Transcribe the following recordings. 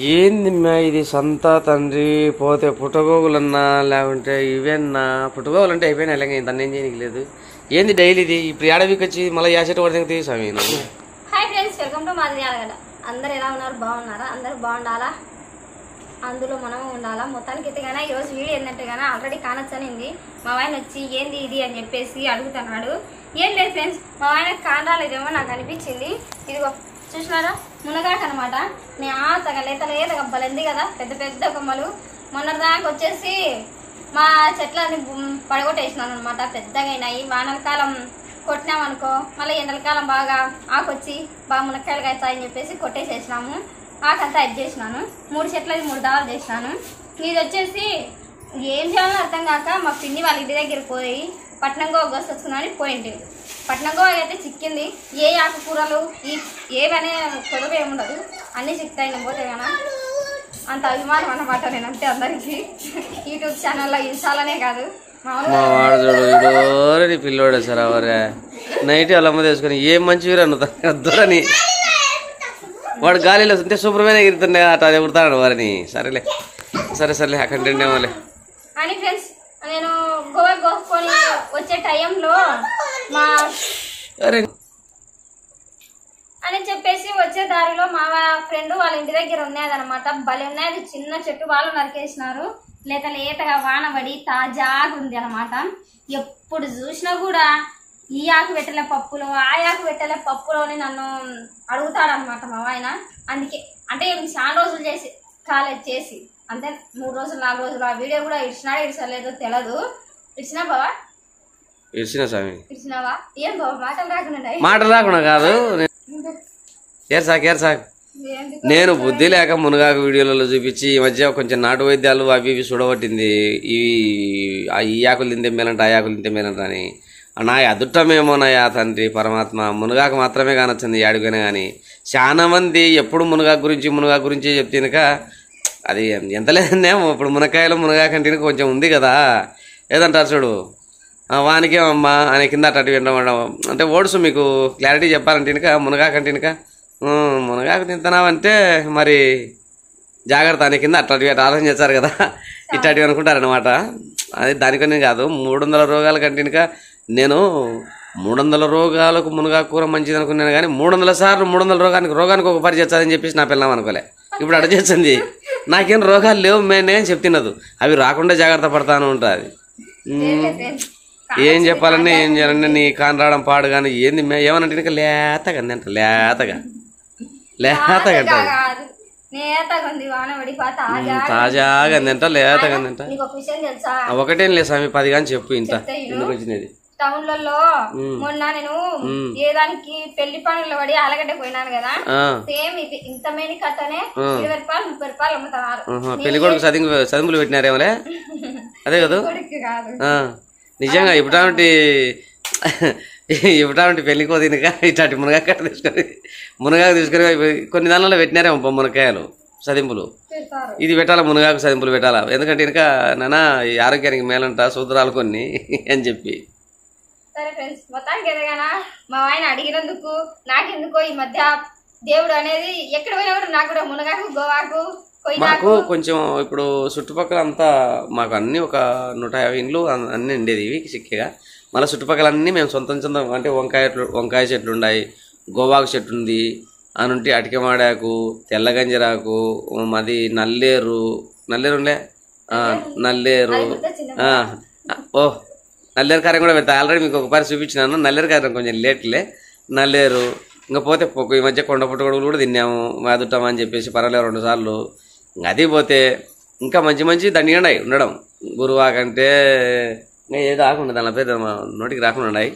ఏంది ఇది సంతా తండ్రి పోతే పుట్టగోగులన్నా లేకుంటే ఇవన్నా పుట్టగోగులు అంటే అయిపోయినా ఇలాగ దాన్ని ఏం చేయడానికి లేదు. ఏంది డైలీ ఇది ఇప్పుడు ఏడవికి వచ్చి మళ్ళీ యాసెట్ పడితే తీసామి. హాయ్ ఫ్రెండ్స్, వెల్కమ్ టు మాది అడగడ. అందరు ఎలా ఉన్నారు? బాగున్నారా? అందరూ బాగుండాలా, అందులో మనం ఉండాలా. మొత్తానికి అయితే కానీ ఈరోజు వీడియో ఏంటంటే కానీ ఆల్రెడీ కానొచ్చనింది. మా ఆయన వచ్చి ఏంది ఇది అని చెప్పేసి అడుగుతున్నాడు. ఏం లేదు ఫ్రెండ్స్, మా ఆయన కానరాలేదేమో నాకు అనిపించింది. ఇదిగో చూసినారా, మునగాకు అనమాట. నేతగా లేతగా బలింది కదా, పెద్ద పెద్ద కొమ్మలు. మొన్నటిదాకా వచ్చేసి మా చెట్లని పడగొట్టేసినాను అనమాట. పెద్దగా అయినాయి. వానకాలం కొట్టినామనుకో మళ్ళీ ఎండలకాలం బాగా ఆకొచ్చి బాగా మునక్కాయలు అవుతాయని చెప్పేసి కొట్టేసేసినాము. ఆకంతా ఎడ్ చేసినాను. 3 చెట్లది 3 దావాలు చేసినాను. ఇది వచ్చేసి ఏం చేయాలో అర్థం కాక మా పిన్ని వాళ్ళ ఇంటి దగ్గరికి పోయి పట్నంగో గొస్తొచ్చుకుందని పోయింది. పట్నంగో అయితే చిక్కింది. ఏ ఆకుకూరలు ఏవనే కొదవ ఏముండదు, అన్నీ చిక్తాయి. నేను పోతే కదా అంత అభిమానం అన్నమాట నేనంటే అందరికీ. యూట్యూబ్ ఛానల్లో ఇన్స్టాలనే కాదు. మా వాడు చూడు ఇడోరని పిల్లోడే సార్ అవరే నైట్ అలా అమ్మ తీసుకొని ఏం మంచి వద్దురని వాడు గాలిలో ఉంటే శుభ్రమైన ఎగురుతుండే అట్లా ఎగురుతాడు వారిని. సరేలే సరేలే అక్కడ ఏమోలే అని ఫ్రెండ్స్, నేను గోవా గోసుకొని వచ్చే టైంలో మా అని చెప్పేసి వచ్చే దారిలో మా ఫ్రెండ్ వాళ్ళ ఇంటి దగ్గర ఉన్నదనమాట. భలే ఉన్నది చిన్న చెట్టు. వాళ్ళు నరికేసినారు. లేతగా వాన పడి తాజాగా ఉంది అనమాట. ఎప్పుడు చూసినా కూడా ఈ ఆకు పెట్టలే పప్పులో, ఆ ఆకు పెట్టలే పప్పులో అని నన్ను అడుగుతాడనమాట మా ఆయన. అందుకే అంటే చాలా రోజులు కాలేజ్ చేసి అంటే 3 రోజులు 4 రోజులు ఆ వీడియో కూడా ఇడిచలేదో తెలియదు. ఇడిచినా బావా? ఇడిచిన స్వామి ఇడిచినావా? ఏం బావా మాటలు రాకుండా కాదు. ఏర్సాక్ నేను బుద్ధి లేక మునగాకు వీడియోలలో చూపించి ఈ మధ్య కొంచెం నాటు వైద్యాలు అవి ఇవి చూడబట్టింది. ఇవి ఈ ఆకులు తింటే మేలంట, ఆ ఆకులు తింటే మేలంట అని. నా అదుట్టమేమో నాయా తండ్రి పరమాత్మ. మునగాకు మాత్రమే కానొచ్చింది ఏడుకనే కానీ చాలా మంది ఎప్పుడు మునగాకు గురించి చెప్తేనక అది ఎంత లేదనేమో. ఇప్పుడు మునగాకు అంటే కొంచెం ఉంది కదా, ఏదంటారు చూడు వానికేమమ్మా ఆయన కింద అటు వినడం అంటే ఓడుసు. మీకు క్లారిటీ చెప్పాలంటే కనుక మునగాకు అంటే కనుక మునగాకు తింటున్నావంటే మరి జాగ్రత్త అని కింద అట్లాంటి ఆలోచన చేస్తారు కదా, ఇట్లాంటివి అనుకుంటారనమాట. అది దానికనే కాదు 300 రోగాల కంటే కనుక నేను 300 రోగాలకు మునగాకు కూర మంచిది అనుకున్నాను కానీ 300 సార్లు 300 రోగానికి ఒక పరి చేస్తుందని చెప్పేసి నా పిల్లం అనుకోలే. ఇప్పుడు అడ చేస్తుంది. నాకేం రోగాలు లేవు మేనే అని చెప్తున్నది. అవి రాకుండా జాగ్రత్త పడతాను ఉంటుంది. ఏం చెప్పాలని ఏం చేయాలంటే నీ కాని రావడం పాడు కానీ ఏంది ఏమనంటే ఇంకా లేతగా అంట లేతగా తాజాగా అందంట లేతగా అందంట. ఒకటేం లేదు స్వామి 10 కానీ చెప్పు ఇంత ఎందుకు వచ్చినది. టౌన్లలో మొన్న నేను ఏ దానికి పెళ్లి పనుల్లో పడి ఆలగడ్డ పోయినాను కదా, సేమ్ ఇది ఇంత మేని కట్టనే 20 రూపాయలు 30 రూపాయలు అమ్ముతున్నారు. పెళ్లి కొడుకు చదువులు పెట్టినారేమోలే అదే కదా. నిజంగా ఇప్పుడాంటి పెళ్లికో తినక ఇట్లాంటి మునగాకు తీసుకొని కొన్ని దానిలో పెట్టినారేమో మునక్కాయలు సదింపులు. ఇది పెట్టాలా, మునగాకు సదింపులు పెట్టాలా. ఎందుకంటే ఇంకా నాన్న ఆరోగ్యానికి మేలంట సూత్రాలు కొన్ని అని చెప్పి. సరే ఫ్రెండ్స్, మొత్తానికి ఎదగానా మా ఆయన అడిగినందుకు నాకెందుకో ఈ మధ్య దేవుడు అనేది ఎక్కడ పోయినా కూడా నాకు కూడా మునగాకు గోవాకు మాకు కొంచెం ఇప్పుడు చుట్టుపక్కల అంతా మాకు అన్ని ఒక 150 ఇండ్లు అన్నీ ఉండేది ఇవి చిక్కగా. మళ్ళీ చుట్టుపక్కల అన్నీ మేము సొంతం అంటే వంకాయ చెట్లు ఉన్నాయి, గోవాకు చెట్టు ఉంది, అనుంటి అటికెమాడాకు, తెల్లగంజరాకు, మాది నల్లేరులే నల్లేరు నల్లేరు కారం కూడా పెడతా. ఆల్రెడీ మీకు ఒకసారి చూపించినాను. నల్లేరు కారం కొంచెం లేట్లే నల్లేరు. ఇంకా పోతే ఈ మధ్య కొండ పుట్టగొడుగులు కూడా తిన్నాము మాదుటామని చెప్పేసి పర్వాలేదు 2 సార్లు. అది పోతే ఇంకా మంచి దండిగా ఉండడం. గురువాకంటే ఇంకా ఏదో ఆకుండా దాని పేరు నోటికి రాకుండా ఉన్నాయి.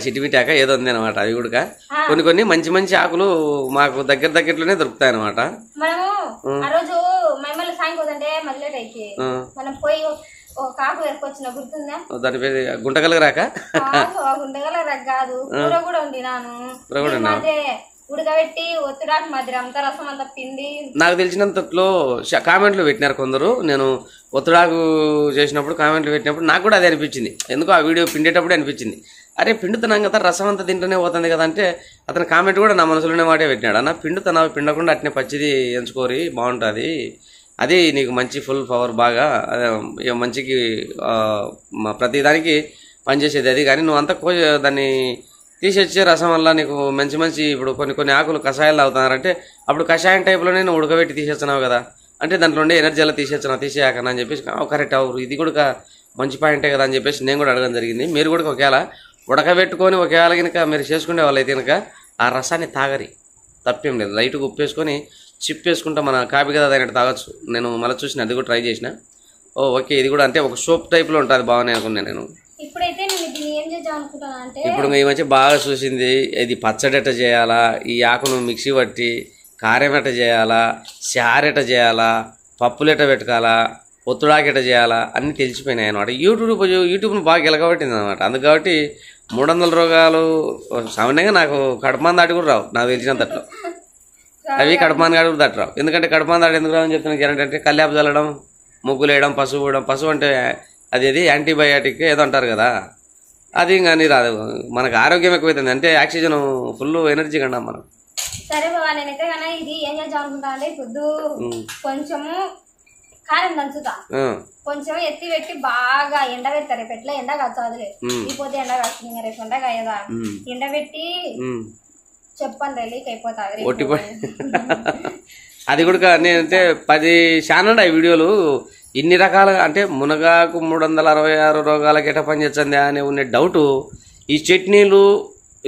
సిటిమిటాక ఏదో ఉంది అనమాట. అవి కూడా కొన్ని మంచి ఆకులు మాకు దగ్గరలోనే దొరుకుతాయి అనమాట. దాని పేరు గుంటగల రాక ఉడకబెట్టి ఒత్తుడాకు మధ్య అంత రసం అంతా పిండి. నాకు తెలిసినంతలో కామెంట్లు పెట్టినారు కొందరు. నేను ఒత్తుడాకు చేసినప్పుడు కామెంట్లు పెట్టినప్పుడు నాకు కూడా అదే అనిపించింది. ఎందుకో ఆ వీడియో పిండేటప్పుడు అనిపించింది అరే పిండుతున్నాం కదా రసం అంతా తింటూనే పోతుంది కదా అంటే అతని కామెంట్ కూడా నా మనసులోనే మాటే పెట్టినాడు. అన్న పిండుతున్నావు పిండకుండా అట్నే పచ్చిది ఎంచుకోరి బాగుంటుంది, అది నీకు మంచి ఫుల్ పవర్ బాగా అదే మంచికి ప్రతిదానికి పనిచేసేది అది. కానీ నువ్వు అంతా దాన్ని తీసేచ్చే రసం వల్ల నీకు మంచి మంచి ఇప్పుడు కొన్ని ఆకులు కషాయాలు తాగుతున్నారంటే అప్పుడు కషాయం టైప్లోనే నువ్వు ఉడకబెట్టి తీసేస్తున్నావు కదా అంటే దాంట్లో ఉండే ఎనర్జీ అలా తీసేయకనా అని చెప్పేసి కరెక్ట్ అవరు ఇది కూడా మంచి పాయింటే కదా అని చెప్పేసి నేను కూడా అడగడం జరిగింది. మీరు కూడా ఒకవేళ ఉడకబెట్టుకొని ఒకవేళ కనుక మీరు చేసుకునే వాళ్ళైతే కనుక ఆ రసాన్ని తాగరి, తప్పేం లేదు. లైట్గా ఉప్పేసుకొని చిప్పేసుకుంటా మన కాపీ కదా అయినట్టు తాగొచ్చు. నేను మళ్ళీ చూసిన అది కూడా ట్రై చేసిన. ఓకే ఇది కూడా అంటే ఒక సోప్ టైప్లో ఉంటుంది బాగున్నాయి అనుకున్నాను నేను. ఇప్పుడైతే నేను దీన్ని ఏం చేద్దాం అనుకుంటున్నా అంటే ఇప్పుడు ఈ మధ్య బాగా చూసింది ఇది పచ్చడి ఎట్ట చేయాలా, ఈ ఆకును మిక్సీ పట్టి కారం ఎట్ట చేయాలా, చారు ఎట్ట చేయాలా, పప్పులు ఎట్ట పెట్టుకోవాలా, ఒత్తుడాకి ఎట్ట చేయాలా అన్నీ తెలిసిపోయినాయి అనమాట. యూట్యూబ్ను బాగా గెలకబట్టింది అనమాట. అందుకు కాబట్టి 300 రోగాలు సామాన్యంగా నాకు కడుపుమాన్ దాటి కూడా రావు నాకు తెలిసినంతట్లో. అవి కడుపుమాన్ దాటి కూడా దాటి రావు. ఎందుకంటే కడుపుమాన్ దాటి ఎందుకు రావని చెప్తున్నాను గ్యారెంటీ అంటే కల్లాపు చల్లడం, ముగ్గులు వేయడం, పసుపు వేయడం. పసుపు అంటే అది యాంటీబయాటిక్ ఏదో అంటారు కదా, అది ఇంకా నీ రాదు. మనకు ఆరోగ్యం ఎక్కువైతుంది అంటే ఆక్సిజన్ ఫుల్ ఎనర్జీ కన్నా మనం. సరే బాబా నేనైతే కానీ ఇది ఏం చేద్దాం అనుకుంటా అంటే పొద్దు కొంచెము కారం దంచుతా, కొంచెం ఎత్తి పెట్టి బాగా ఎండ పెడతారు. రేపు ఎట్లా ఎండ కాచాదులే పోతే ఎండ కాస్తుంది, రేపు ఎండ కాయదా ఎండబెట్టి చెప్పండి లీక్ అయిపోతాది. అది కూడా నేనంటే 10 ఛానల్ ఆ వీడియోలు ఇన్ని రకాలుగా అంటే మునగాకు 366 రోగాలకి ఎట్లా పనిచేస్తుంది అనే ఉండే డౌటు. ఈ చట్నీలు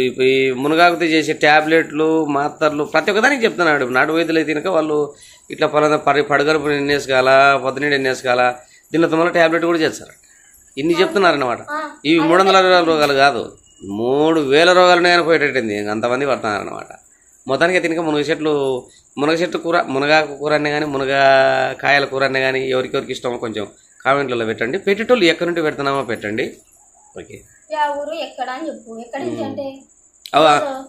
ఈ మునగాకుతో చేసే ట్యాబ్లెట్లు మాత్రలు ప్రతి ఒక్కదానికి చెప్తున్నాడు. నాటు వైద్యులు అయితే కనుక వాళ్ళు ఇట్లా పలానా పడగలుపు ఎన్నేసుకోవాలా, పొద్దునీడు ఎన్నేసుకోవాలా, దీనిలో తొమ్మిది ట్యాబ్లెట్ కూడా చేస్తారు. ఇన్ని చెప్తున్నారన్నమాట. ఇవి 360 రోగాలు కాదు 3000 రోగాలు ఉన్నాయని పోయేటట్టుంది, అంతమంది పడుతున్నారన్నమాట. మొత్తానికి తినక మునగ చెట్టు కూర, మునగాకు కూర అనే కానీ మునగాకాయల కూర అనే కానీ ఎవరికెవరికి ఇష్టమో కొంచెం కామెంట్లలో పెట్టండి. పెట్టేటోళ్ళు ఎక్కడి నుండి పెడుతున్నామో పెట్టండి. ఓకే ఊరు ఎక్కడ అని చెప్పు, ఎక్కడి నుంచి అంటే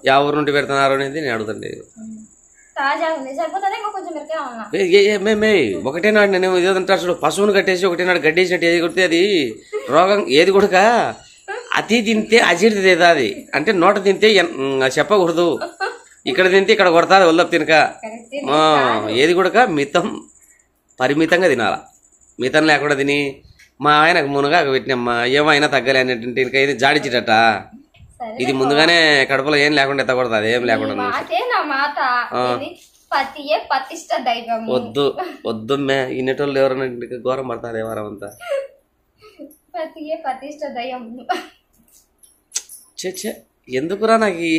యా ఊరు నుండి పెడుతున్నారు అనేది నేను అడుగుతండి. ఒకటే నాడు నేను ఏదంటారు చూడు, పశువును కట్టేసి ఒకటే నాడు గడ్డేసినట్టు ఏది కొడితే అది రోగం ఏది కూడా అతి తింటే అజీర్తి అది అంటే నోట తింటే చెప్పకూడదు, ఇక్కడ తింటే ఇక్కడ కొడతాది ఒళ్ళపు తినక. ఏది కూడా పరిమితంగా తినాలా, మితం లేకుండా తిని మా ఆయనకు మునగాకు పెట్టినమ్మా ఏమైనా తగ్గలే అనేటువంటి ఇంకా ఇది జాడిచ్చిటట. ఇది ముందుగానే కడుపులో ఏం లేకుండా ఎత్తకూడదు, ఏం లేకుండా. వద్దు ఇన్నటోళ్ళు ఎవరైనా ఘోరం పడతారు ఎవరం అంతా. ఎందుకురా నాకు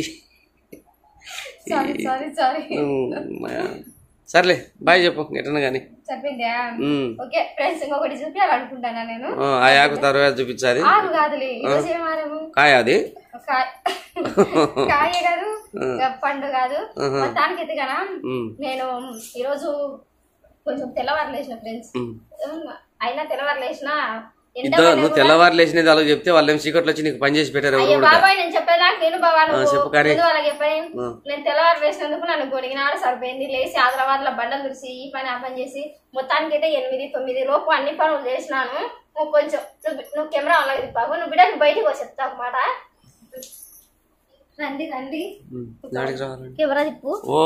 సర్లే బాయ్ చెప్పు ఎటన్నా కానీ. ఆ ఆకు తర్వాత చూపించాలి కాయ అది పండు కాదు మొత్తానికి ఎత్తుగా. నేను ఈరోజు కొంచెం తెల్లవారు లేచిన ఫ్రెండ్స్, అయినా తెల్లవారు లేచిన నువ్వు తెల్లవారు లేచినది అలా చెప్తే వాళ్ళు ఏం సీకట్లు వచ్చి నీకు పని చేసి పెట్టారు. బాబాయ్ నేను చెప్పేదా నేను వాళ్ళకి చెప్పాను. నేను తెల్లవారు లేచినందుకు నన్ను గొడిగినాడు సరిపోయింది. లేచి హైదరాబాద్ లో బండలు తుడిసి ఈ పని ఆ పని చేసి మొత్తానికి అయితే 8-9 లోపు అన్ని పనులు చేసినాను. నువ్వు కొంచెం నువ్వు కెమెరా అలాగే తిప్పావు, నువ్వు బిడ్డకి బయటకు వచ్చి చెప్తావు అన్నమాట. రండి రండి కెమెరా తిప్పు. ఓ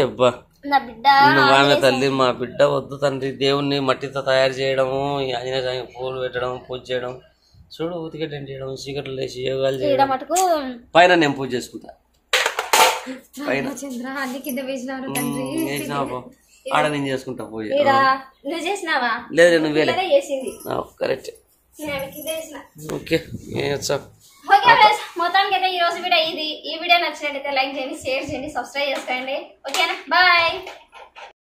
అబ్బా నా బిడ్డ ఆమె తల్లి మా బిడ్డ వద్దు తండ్రి. దేవుణ్ణి మట్టితో తయారు చేయడము, ఆంజనేయ స్వామికి పూలు పెట్టడం, పూజ చేయడం, చూడు ఊతికెట్ చేయడం, చీకట్లు లేచి యోగాలు చేయడం మటుకు పైన నేను పూజ చేసుకుంటా. పైన ఆడ నేను చేసుకుంటా పూజ. లేదు నువ్వే కరెక్ట్. ఓకే మొత్తానికి అయితే ఈ రోజు వీడియో ఇది. ఈ వీడియో నచ్చినట్టయితే లైక్ చేయండి, షేర్ చేయండి, సబ్స్క్రైబ్ చేసుకోండి. ఓకేనా బాయ్.